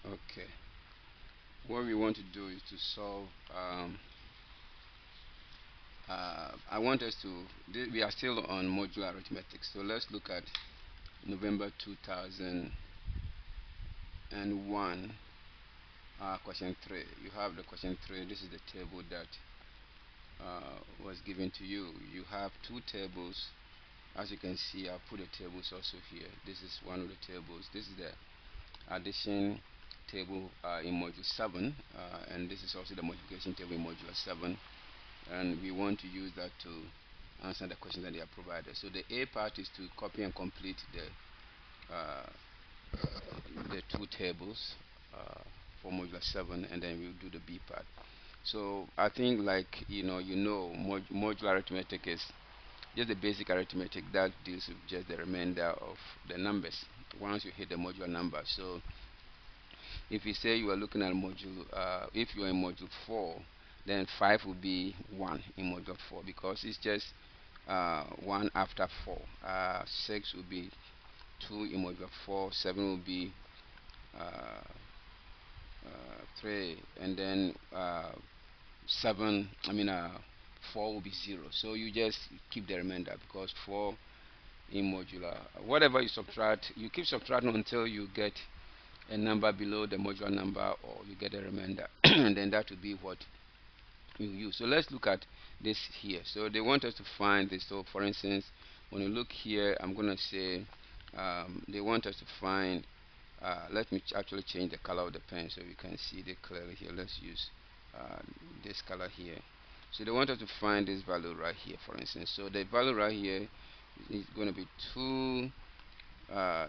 Okay, what we want to do is to solve. I want us to. We are still on modular arithmetic, so let's look at November 2001. Question 3. You have the question 3. This is the table that was given to you. You have two tables. As you can see, I've put the tables also here. This is one of the tables. This is the addition table in module 7, and this is also the multiplication table in module 7, and we want to use that to answer the questions that they are provided. So the A part is to copy and complete the two tables for module 7, and then we'll do the B part. So I think, like modular arithmetic is just the basic arithmetic that deals with just the remainder of the numbers once you hit the modular number. So if you say you are looking at module, if you are in module 4, then 5 will be 1 in module 4 because it's just 1 after 4. 6 will be 2 in module 4. 7 will be 3, and then 7. 4 will be 0. So you just keep the remainder because 4 in modular, whatever you subtract, you keep subtracting until you get a number below the modular number or you get a remainder and then that will be what you use. So let's look at this here. So they want us to find this. So for instance, when you look here, I'm going to say they want us to find let me actually change the color of the pen so we can see it clearly here. Let's use this color here. So they want us to find this value right here, for instance. So the value right here is going to be 2.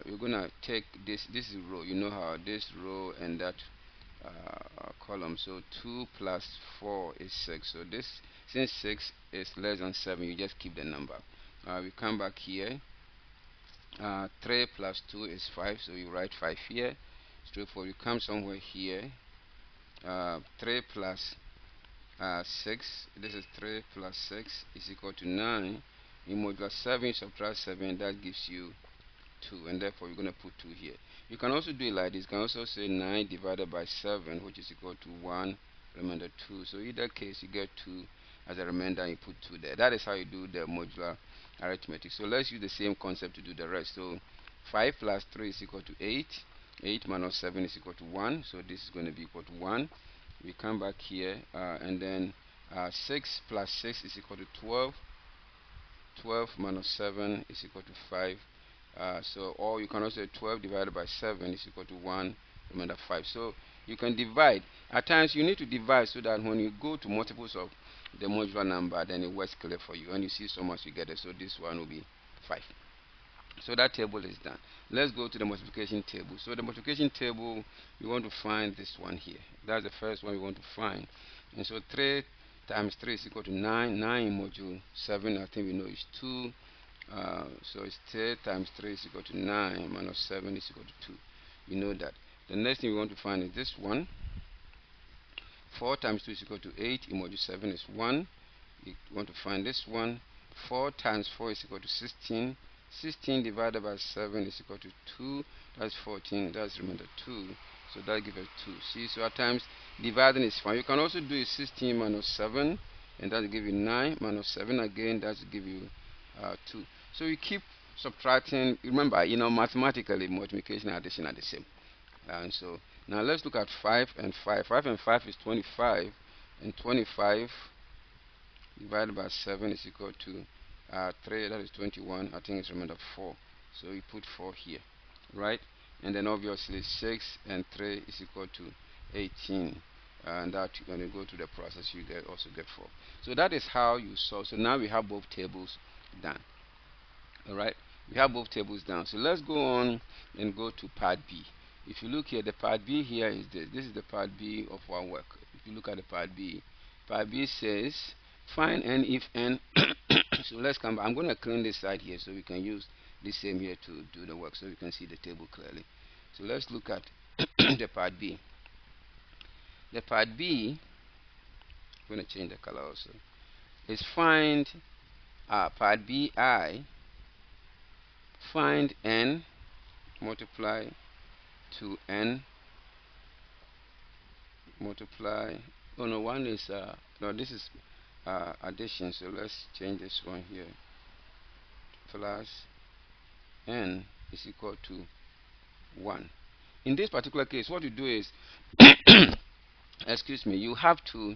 You're gonna take this is row. You know how this row and that column. So 2 plus 4 is 6. So this, since 6 is less than 7, you just keep the number. We come back here. 3 plus 2 is 5. So you write 5 here. Straightforward. You come somewhere here. 3 plus 6. This is 3 plus 6 is equal to 9. In modular 7, you subtract 7. That gives you 2, and therefore you're going to put 2 here. You can also do it like this. You can also say 9 divided by 7, which is equal to 1 remainder 2. So in that case you get 2 as a remainder and you put 2 there. That is how you do the modular arithmetic. So let's use the same concept to do the rest. So 5 plus 3 is equal to 8. 8 minus 7 is equal to 1. So this is going to be equal to 1. We come back here and then 6 plus 6 is equal to 12. 12 minus 7 is equal to 5. Or you can also say 12 divided by 7 is equal to 1 remainder 5. So you can divide. At times you need to divide so that when you go to multiples of the modular number, then it works clear for you. And you see so much you get it. So this one will be 5. So that table is done. Let's go to the multiplication table. So the multiplication table, we want to find this one here. That's the first one we want to find. And so 3 times 3 is equal to 9. 9 in module 7, I think we know is 2. So it's 3 times 3 is equal to 9 minus 7 is equal to 2. You know that. The next thing we want to find is this one. 4 times 2 is equal to 8. In module 7 is 1. We want to find this one. 4 times 4 is equal to 16. 16 divided by 7 is equal to 2. That's 14. That's remainder 2. So that gives us 2. See, so at times dividing is fine. You can also do it 16 minus 7, and that will give you 9 minus 7 again. That will give you 2. So you keep subtracting. Remember, mathematically, multiplication and addition are the same. And so now let's look at 5 and 5. 5 and 5 is 25, and 25 divided by 7 is equal to 3. That is 21. I think it's remainder 4. So you put 4 here, right? And then obviously 6 and 3 is equal to 18. And that when you go to the process, you also get 4. So that is how you solve. So now we have both tables done. All right, we have both tables down. So let's go on and go to part B. If you look here, the part B here is this. This is the part B of our work. If you look at the part B says find n if n. So let's come back. I'm going to clean this side here so we can use this same here to do the work so you can see the table clearly. So let's look at the part B. The part B, I'm going to change the color also, is find part BI, find n multiply to n multiply. Oh no, one is no, this is addition, so let's change this one here. Plus n is equal to 1. In this particular case, what you do is excuse me, you have to,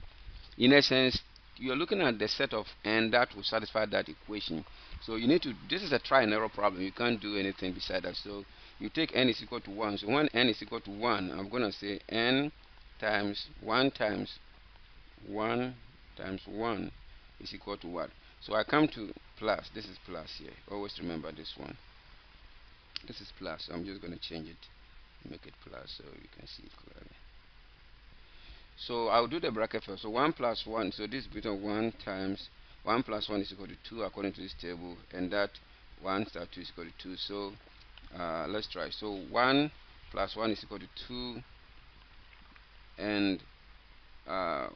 in essence, you're looking at the set of n that will satisfy that equation. So you need to, this is a try and error problem, you can't do anything beside that. So you take n is equal to 1. So when n is equal to 1, I'm going to say n times 1 times 1 times 1 is equal to what? So I come to plus. This is plus here. Always remember this one. This is plus. So I'm just going to change it, make it plus so you can see it clearly. So I'll do the bracket first. So 1 plus 1. So this is between 1 times 1 plus 1 is equal to 2 according to this table, and that 1 star 2 is equal to 2. So let's try. So 1 plus 1 is equal to 2, and uh,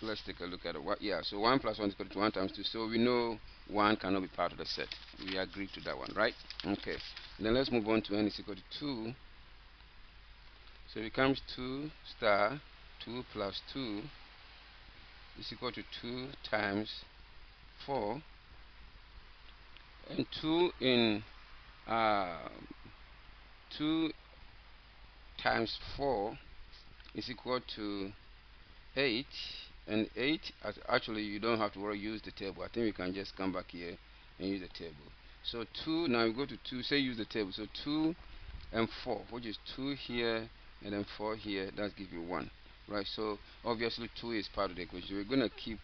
let's take a look at it. Yeah, so 1 plus 1 is equal to 1 times 2. So we know 1 cannot be part of the set. We agree to that one, right? Okay. Then let's move on to n is equal to 2. So it becomes 2 star 2 plus 2 is equal to 2 times 4. And 2 in 2 times 4 is equal to 8, and 8, actually you don't have to worry, use the table. I think we can just come back here and use the table. So 2, now you go to 2, say use the table. So 2 and 4, which is 2 here and then 4 here, that gives you 1, right? So obviously 2 is part of the equation. We're going to keep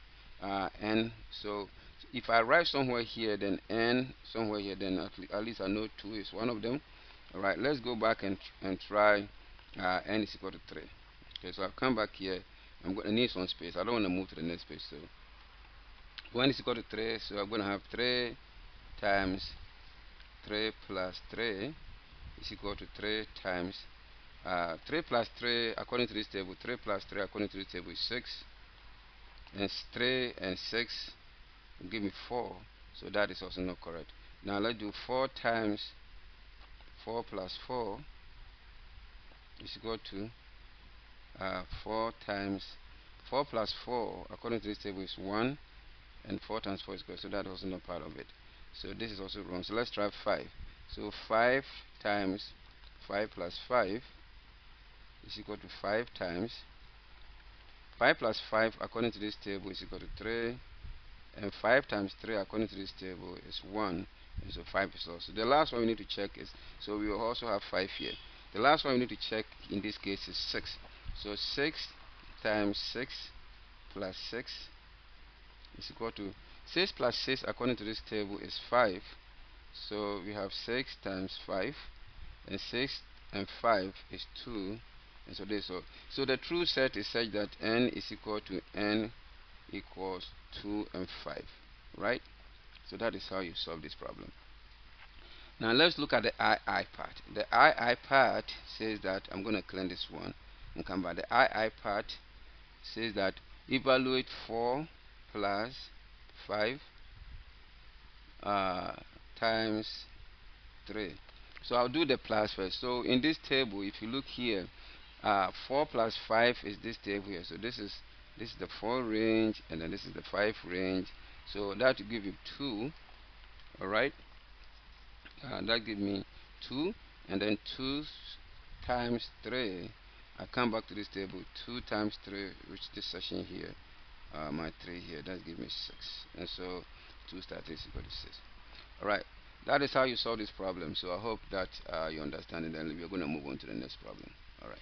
n. So if I write somewhere here, then n somewhere here, then at least I know 2 is one of them. All right, let's go back and try n is equal to 3. Okay, so I'll come back here. I'm going to need some space. I don't want to move to the next page. So 1 is equal to 3. So I'm going to have 3 times 3 plus 3 is equal to 3 times 3 plus 3 according to this table. 3 plus 3 according to this table is 6. And 3 and 6 will give me 4. So that is also not correct. Now let's do 4 times 4 plus 4 is equal to 4 times 4 plus 4 according to this table is 1, and 4 times 4 is equal, so that is also not part of it. So this is also wrong. So let's try 5. So 5 times 5 plus 5 is equal to 5 times 5 plus 5 according to this table is equal to 3, and 5 times 3 according to this table is 1, and so 5 is also. The last one we need to check is, so we will also have 5 here. The last one we need to check in this case is 6. So 6 times 6 plus 6 is equal to 6 plus 6 according to this table is 5. So we have 6 times 5, and 6 and 5 is 2, and so this. So the true set is such that n is equal to n equals 2 and 5, right? So that is how you solve this problem. Now let's look at the II part. The II part says that, I'm going to clean this one and come back. The II part says that evaluate 4 plus 5 times 3. So I'll do the plus first. So in this table, if you look here, 4 plus 5 is this table here. So this is the 4 range, and then this is the 5 range. So that will give you 2. All right, that gives me 2, and then 2 times 3. I come back to this table. 2 times 3, which this section here, my 3 here, that gives me 6, and so 2 star 3 is equal to 6. Alright, that is how you solve this problem. So I hope that you understand it, and we're going to move on to the next problem. Alright.